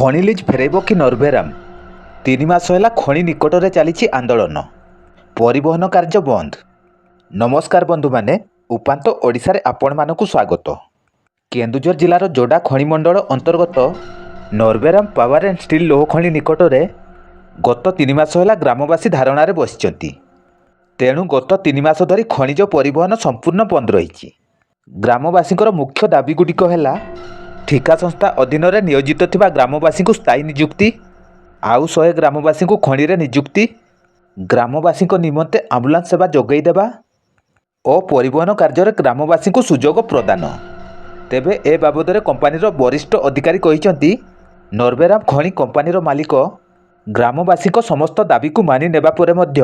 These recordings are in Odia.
ଖଣି ଲିଜ୍ ଫେରାଇବ କି ନରଭେରାମ? 3 ମାସ ହେଲା ଖଣି ନିକଟରେ ଚାଲିଛି ଆନ୍ଦୋଳନ। ପରିବହନ କାର୍ଯ୍ୟ ବନ୍ଦ। ନମସ୍କାର ବନ୍ଧୁମାନେ, ଉପାନ୍ତ ଓଡ଼ିଶାରେ ଆପଣମାନଙ୍କୁ ସ୍ୱାଗତ। କେନ୍ଦୁଝର ଜିଲ୍ଲାର ଯୋଡ଼ା ଖଣିମଣ୍ଡଳ ଅନ୍ତର୍ଗତ ନରଭେରାମ ପାୱାର ଆଣ୍ଡ ଷ୍ଟିଲ୍ ଲୌହ ଖଣି ନିକଟରେ ଗତ 3 ମାସ ହେଲା ଗ୍ରାମବାସୀ ଧାରଣାରେ ବସିଛନ୍ତି। ତେଣୁ ଗତ 3 ମାସ ଧରି ଖଣିଜ ପରିବହନ ସମ୍ପୂର୍ଣ୍ଣ ବନ୍ଦ ରହିଛି। ଗ୍ରାମବାସୀଙ୍କର ମୁଖ୍ୟ ଦାବିଗୁଡ଼ିକ ହେଲା ଠିକା ସଂସ୍ଥା ଅଧୀନରେ ନିୟୋଜିତ ଥିବା ଗ୍ରାମବାସୀଙ୍କୁ ସ୍ଥାୟୀ ନିଯୁକ୍ତି, ଆଉ 100 ଗ୍ରାମବାସୀଙ୍କୁ ଖଣିରେ ନିଯୁକ୍ତି, ଗ୍ରାମବାସୀଙ୍କ ନିମନ୍ତେ ଆମ୍ବୁଲାନ୍ସ ସେବା ଯୋଗାଇ ଦେବା ଓ ପରିବହନ କାର୍ଯ୍ୟରେ ଗ୍ରାମବାସୀଙ୍କୁ ସୁଯୋଗ ପ୍ରଦାନ। ତେବେ ଏ ବାବଦରେ କମ୍ପାନୀର ବରିଷ୍ଠ ଅଧିକାରୀ କହିଛନ୍ତି, ନରଭେରାମ ଖଣି କମ୍ପାନୀର ମାଲିକ ଗ୍ରାମବାସୀଙ୍କ ସମସ୍ତ ଦାବିକୁ ମାନି ନେବା ପରେ ମଧ୍ୟ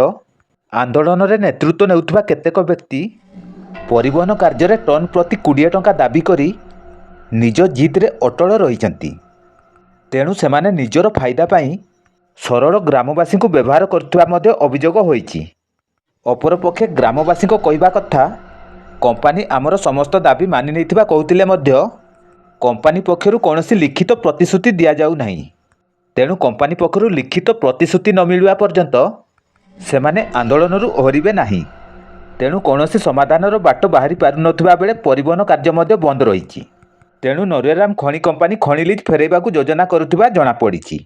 ଆନ୍ଦୋଳନରେ ନେତୃତ୍ୱ ନେଉଥିବା କେତେକ ବ୍ୟକ୍ତି ପରିବହନ କାର୍ଯ୍ୟରେ ଟନ୍ ପ୍ରତି 20 ଟଙ୍କା ଦାବି କରି ନିଜ ଜିଦ୍ରେ ଅଟଳ ରହିଛନ୍ତି। ତେଣୁ ସେମାନେ ନିଜର ଫାଇଦା ପାଇଁ ସରଳ ଗ୍ରାମବାସୀଙ୍କୁ ବ୍ୟବହାର କରୁଥିବା ମଧ୍ୟ ଅଭିଯୋଗ ହୋଇଛି। ଅପରପକ୍ଷେ ଗ୍ରାମବାସୀଙ୍କ କହିବା କଥା, କମ୍ପାନୀ ଆମର ସମସ୍ତ ଦାବି ମାନି ନେଇଥିବା କହୁଥିଲେ ମଧ୍ୟ କମ୍ପାନୀ ପକ୍ଷରୁ କୌଣସି ଲିଖିତ ପ୍ରତିଶ୍ରୁତି ଦିଆଯାଉ ନାହିଁ। ତେଣୁ କମ୍ପାନୀ ପକ୍ଷରୁ ଲିଖିତ ପ୍ରତିଶ୍ରୁତି ନ ମିଳିବା ପର୍ଯ୍ୟନ୍ତ ସେମାନେ ଆନ୍ଦୋଳନରୁ ଓହରିବେ ନାହିଁ। ତେଣୁ କୌଣସି ସମାଧାନର ବାଟ ବାହାରି ପାରୁନଥିବା ବେଳେ ପରିବହନ କାର୍ଯ୍ୟ ମଧ୍ୟ ବନ୍ଦ ରହିଛି। ତେଣୁ ନରଭେରାମ ଖଣି କମ୍ପାନୀ ଖଣି ଲିଜ୍ ଫେରାଇବାକୁ ଯୋଜନା କରୁଥିବା ଜଣାପଡ଼ିଛି।